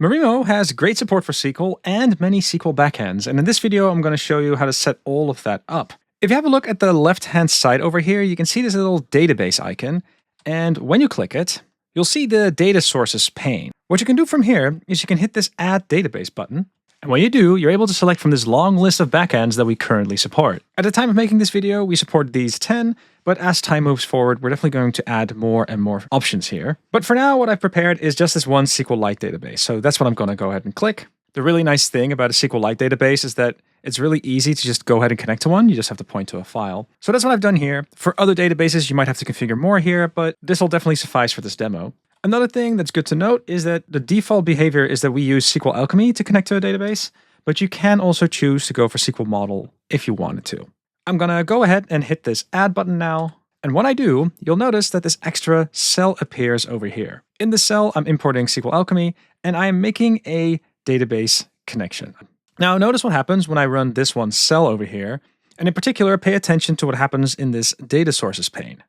Marimo has great support for SQL and many SQL backends, and in this video I'm going to show you how to set all of that up. If you have a look at the left-hand side over here, you can see this little database icon, and when you click it, you'll see the data sources pane. What you can do from here is you can hit this Add Database button, and when you do, you're able to select from this long list of backends that we currently support. At the time of making this video, we supported these 10, but as time moves forward, we're definitely going to add more and more options here. But for now, what I've prepared is just this one SQLite database, so that's what I'm going to go ahead and click. The really nice thing about a SQLite database is that it's really easy to just go ahead and connect to one. You just have to point to a file. So that's what I've done here. For other databases, you might have to configure more here, but this will definitely suffice for this demo. Another thing that's good to note is that the default behavior is that we use SQL Alchemy to connect to a database, but you can also choose to go for SQL Model if you wanted to. I'm gonna go ahead and hit this Add button now. And when I do, you'll notice that this extra cell appears over here. In the cell, I'm importing SQL Alchemy, and I am making a database connection. Now, notice what happens when I run this one cell over here, and in particular, pay attention to what happens in this data sources pane.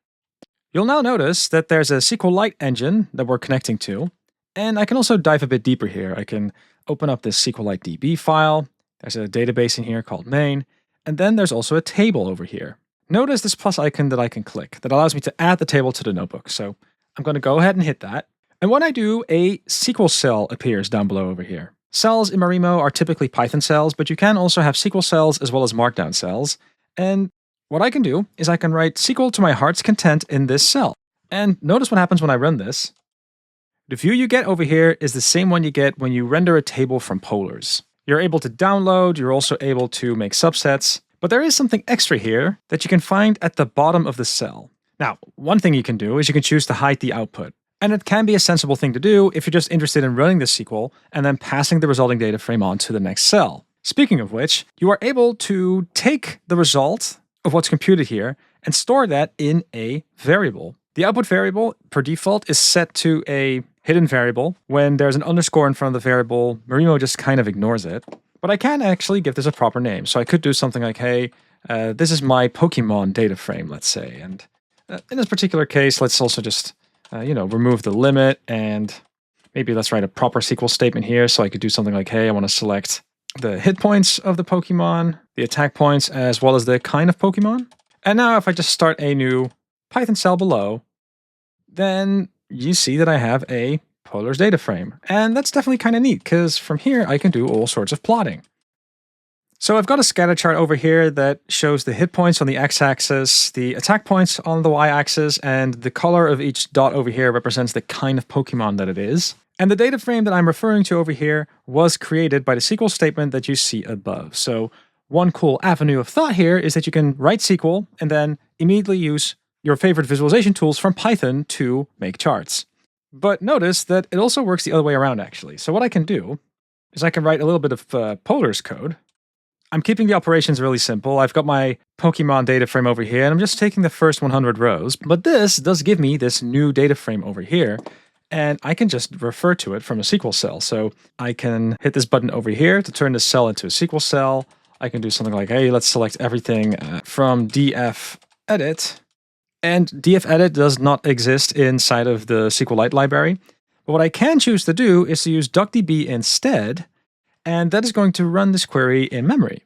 You'll now notice that there's a SQLite engine that we're connecting to, and I can also dive a bit deeper here. I can open up this SQLite DB file. There's a database in here called main, and then there's also a table over here. Notice this plus icon that I can click that allows me to add the table to the notebook. So I'm going to go ahead and hit that. And when I do, a SQL cell appears down below over here. Cells in Marimo are typically Python cells, but you can also have SQL cells as well as Markdown cells. And what I can do is I can write SQL to my heart's content in this cell. And notice what happens when I run this. The view you get over here is the same one you get when you render a table from polars. You're able to download, you're also able to make subsets, but there is something extra here that you can find at the bottom of the cell. Now, one thing you can do is you can choose to hide the output. And it can be a sensible thing to do if you're just interested in running this SQL and then passing the resulting data frame on to the next cell. Speaking of which, you are able to take the result of what's computed here and store that in a variable. The output variable, per default, is set to a hidden variable. When there's an underscore in front of the variable, Marimo just kind of ignores it. But I can actually give this a proper name. So I could do something like, hey, this is my Pokemon data frame, let's say. And in this particular case, let's also just, remove the limit. And maybe let's write a proper SQL statement here. So I could do something like, hey, I want to select the hit points of the Pokemon, the attack points, as well as the kind of Pokemon. And now if I just start a new Python cell below, then you see that I have a polars data frame. And that's definitely kind of neat, because from here I can do all sorts of plotting. So I've got a scatter chart over here that shows the hit points on the x-axis, the attack points on the y-axis, and the color of each dot over here represents the kind of Pokemon that it is. And the data frame that I'm referring to over here was created by the SQL statement that you see above. So one cool avenue of thought here is that you can write SQL and then immediately use your favorite visualization tools from Python to make charts. But notice that it also works the other way around, actually. So what I can do is I can write a little bit of polars code. I'm keeping the operations really simple. I've got my Pokemon data frame over here, and I'm just taking the first 100 rows. But this does give me this new data frame over here, and I can just refer to it from a SQL cell. So I can hit this button over here to turn this cell into a SQL cell. I can do something like, hey, let's select everything from df edit. And df-edit does not exist inside of the SQLite library. But what I can choose to do is to use duckdb instead, and that is going to run this query in memory.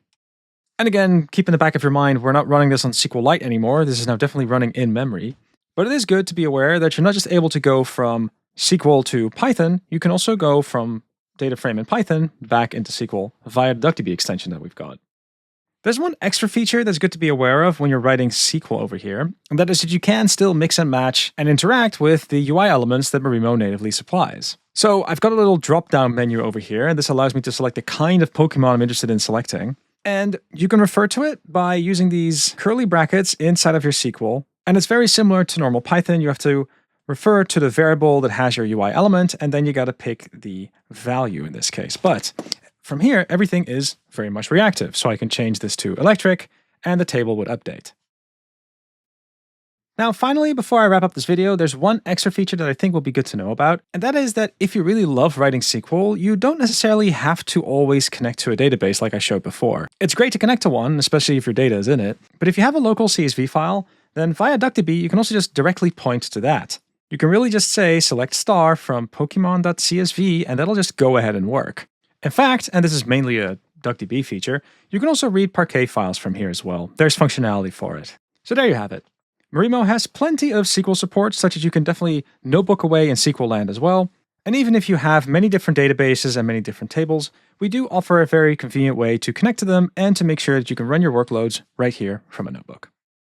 And again, keep in the back of your mind, we're not running this on SQLite anymore. This is now definitely running in memory. But it is good to be aware that you're not just able to go from SQL to Python, you can also go from data frame in Python back into SQL via the duckdb extension that we've got. There's one extra feature that's good to be aware of when you're writing SQL over here, and that is that you can still mix and match and interact with the UI elements that Marimo natively supplies. So I've got a little drop-down menu over here, and this allows me to select the kind of Pokemon I'm interested in selecting. And you can refer to it by using these curly brackets inside of your SQL, and it's very similar to normal Python. You have to refer to the variable that has your UI element, and then you got to pick the value in this case. But from here, everything is very much reactive, so I can change this to electric, and the table would update. Now, finally, before I wrap up this video, there's one extra feature that I think will be good to know about, and that is that if you really love writing SQL, you don't necessarily have to always connect to a database like I showed before. It's great to connect to one, especially if your data is in it, but if you have a local CSV file, then via DuckDB, you can also just directly point to that. You can really just say select star from pokemon.csv and that'll just go ahead and work. In fact, and this is mainly a DuckDB feature, you can also read Parquet files from here as well. There's functionality for it. So there you have it. Marimo has plenty of SQL support, such that you can definitely notebook away in SQL land as well. And even if you have many different databases and many different tables, we do offer a very convenient way to connect to them and to make sure that you can run your workloads right here from a notebook.